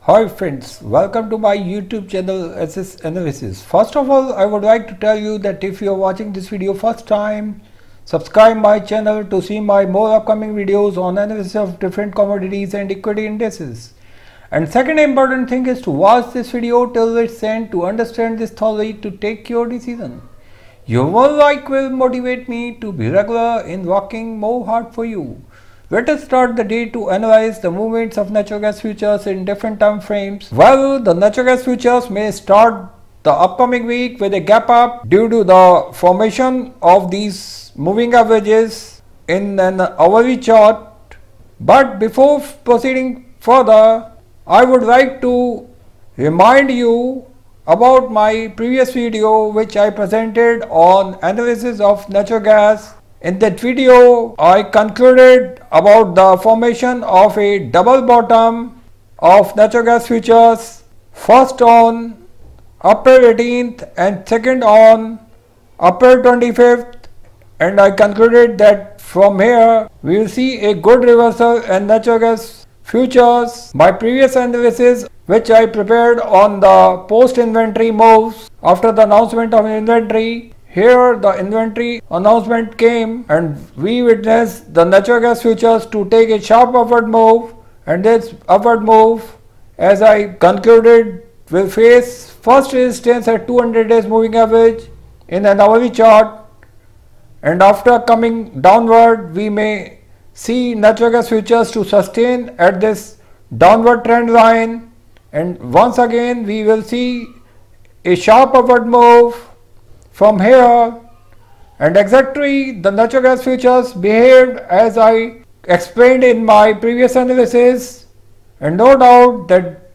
Hi friends, welcome to my YouTube channel SS Analysis. First of all, I would like to tell you that if you are watching this video first time, subscribe my channel to see my more upcoming videos on analysis of different commodities and equity indices. And second important thing is to watch this video till its end to understand this thoroughly to take your decision. Your like will motivate me to be regular in working more hard for you. Let us start the day to analyze the movements of natural gas futures in different time frames. Well, the natural gas futures may start the upcoming week with a gap up due to the formation of these moving averages in an hourly chart. But before proceeding further, I would like to remind you about my previous video which I presented on analysis of natural gas. In that video, I concluded about the formation of a double bottom of natural gas futures, first on April 18th and second on April 25th, and I concluded that from here we will see a good reversal in natural gas futures. My previous analysis which I prepared on the post-inventory moves after the announcement of inventory. Here the inventory announcement came and we witnessed the natural gas futures to take a sharp upward move, and this upward move, as I concluded, will face first resistance at 200 days moving average in an hourly chart, and after coming downward we may see natural gas futures to sustain at this downward trend line, and once again we will see a sharp upward move from here. And exactly the natural gas futures behaved as I explained in my previous analysis, and no doubt that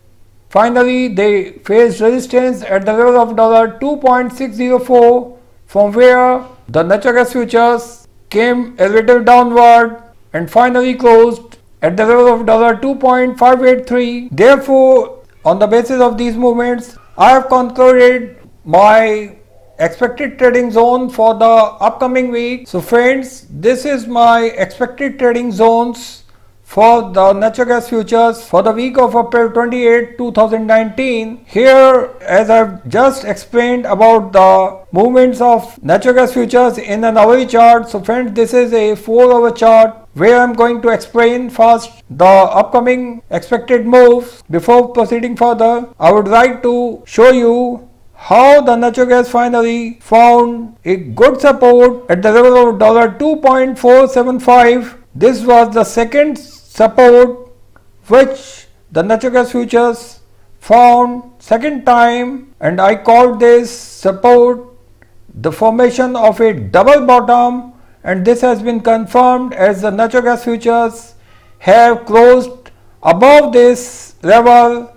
finally they faced resistance at the level of $2.604, from where the natural gas futures came a little downward and finally closed at the level of $2.583. Therefore, on the basis of these movements, I have concluded my expected trading zone for the upcoming week. So friends, this is my expected trading zones for the natural gas futures for the week of April 28, 2019. Here, as I've just explained about the movements of natural gas futures in an hourly chart. So friends, this is a 4-hour chart where I'm going to explain first the upcoming expected moves. Before proceeding further, I would like to show you how the natural gas finally found a good support at the level of $2.475. This was the second support which the natural gas futures found second time, and I called this support the formation of a double bottom, and this has been confirmed as the natural gas futures have closed above this level,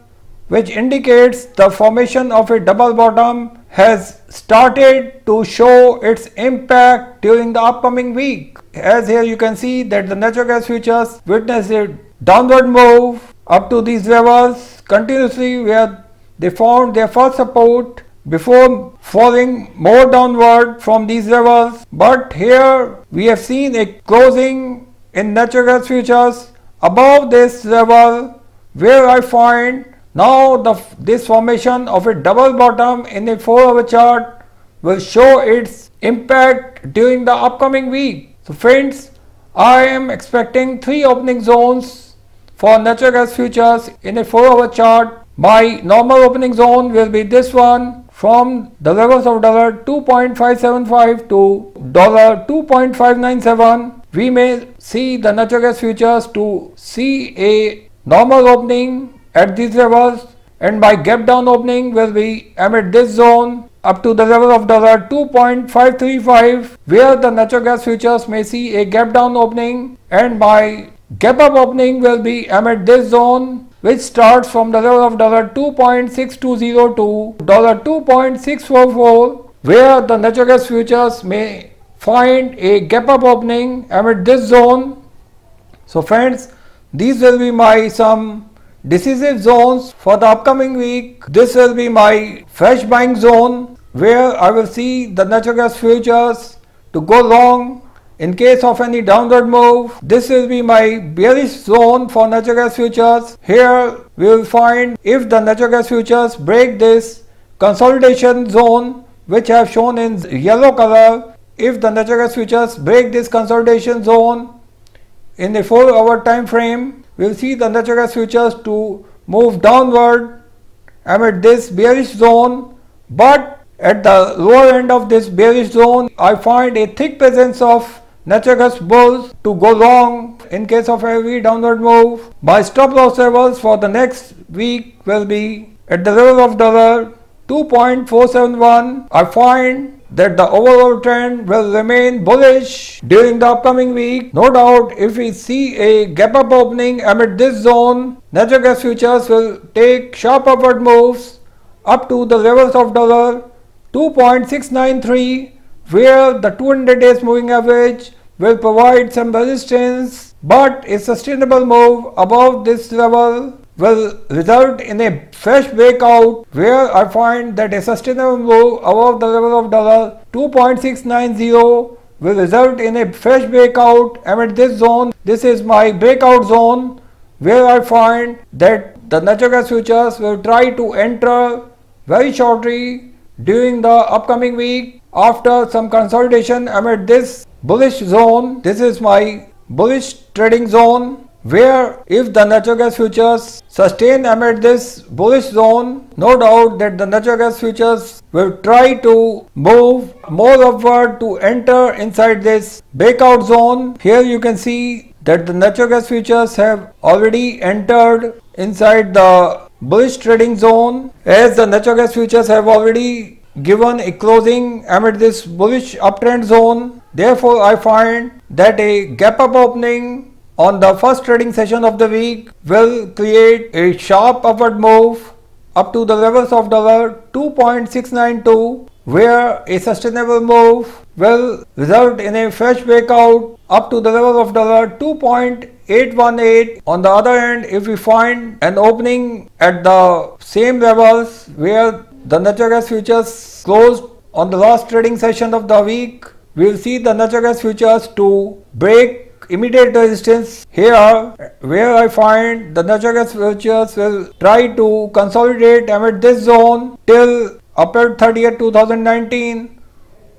which indicates the formation of a double bottom has started to show its impact during the upcoming week. As here you can see that the natural gas futures witnessed a downward move up to these levels continuously, where they found their first support before falling more downward from these levels. But here we have seen a closing in natural gas futures above this level, where I find now this formation of a double bottom in a 4-hour chart will show its impact during the upcoming week. So friends, I am expecting 3 opening zones for natural gas futures in a 4-hour chart. My normal opening zone will be this one, from the levels of $2.575 to $2.597. We may see the natural gas futures to see a normal opening at these levels, and my gap down opening will be amid this zone up to the level of $2.535, where the natural gas futures may see a gap down opening, and my gap up opening will be amid this zone, which starts from the level of $2.620 to $2.644, where the natural gas futures may find a gap up opening amid this zone. So friends, these will be my some decisive zones for the upcoming week. This will be my fresh buying zone, where I will see the natural gas futures to go long In case of any downward move, this will be my bearish zone for natural gas futures. Here we will find if the natural gas futures break this consolidation zone which I have shown in yellow color. If the natural gas futures break this consolidation zone in a 4-hour time frame, we will see the natural gas futures to move downward amid this bearish zone, but at the lower end of this bearish zone, I find a thick presence of natural gas bulls to go long in case of heavy downward move. My stop loss levels for the next week will be at the level of $2.471. I find that the overall trend will remain bullish during the upcoming week. No doubt, if we see a gap up opening amid this zone, natural gas futures will take sharp upward moves up to the levels of $2.693, where the 200 days moving average will provide some resistance, but a sustainable move above this level will result in a fresh breakout, where I find that a sustainable move above the level of $2.690 will result in a fresh breakout amid this zone. This is my breakout zone, where I find that the natural gas futures will try to enter very shortly during the upcoming week after some consolidation amid this bullish zone. This is my bullish trading zone, where if the natural gas futures sustain amid this bullish zone, no doubt that the natural gas futures will try to move more upward to enter inside this breakout zone. Here you can see that the natural gas futures have already entered inside the bullish trading zone, as the natural gas futures have already given a closing amid this bullish uptrend zone. Therefore, I find that a gap up opening on the first trading session of the week will create a sharp upward move up to the levels of $2.692, where a sustainable move will result in a fresh breakout up to the level of $2.818. On the other hand, if we find an opening at the same levels where the natural gas futures closed on the last trading session of the week, we will see the natural gas futures to break immediate resistance here, where I find the natural gas futures will try to consolidate amid this zone till April 30th, 2019,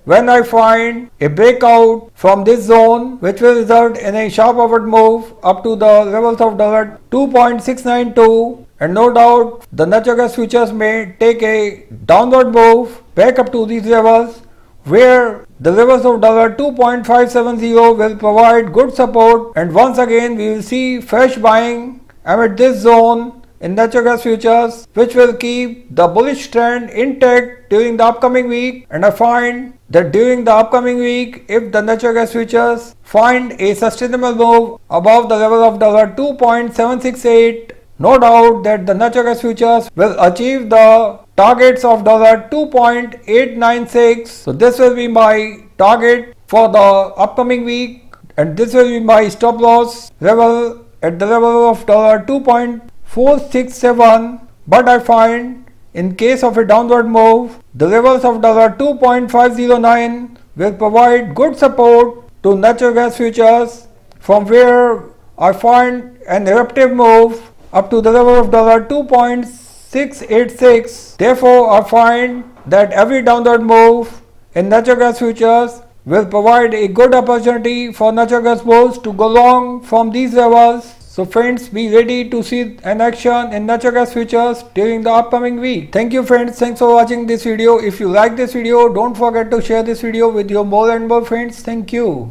when I find a breakout from this zone which will result in a sharp upward move up to the levels of $2.692. And no doubt the natural gas futures may take a downward move back up to these levels, where the levels of $2.570 will provide good support, and once again we will see fresh buying amid this zone in natural gas futures, which will keep the bullish trend intact during the upcoming week. And I find that during the upcoming week, if the natural gas futures find a sustainable move above the level of $2.768, no doubt that the natural gas futures will achieve the targets of $2.896. So this will be my target for the upcoming week, and this will be my stop loss level at the level of $2.467. But I find in case of a downward move, the levels of $2.509 will provide good support to natural gas futures, from where I find an eruptive move up to the level of $2.686. Therefore, I find that every downward move in natural gas futures will provide a good opportunity for natural gas bulls to go long from these levels. So friends, be ready to see an action in natural gas futures during the upcoming week. Thank you friends, thanks for watching this video. If you like this video, don't forget to share this video with your more and more friends. Thank you.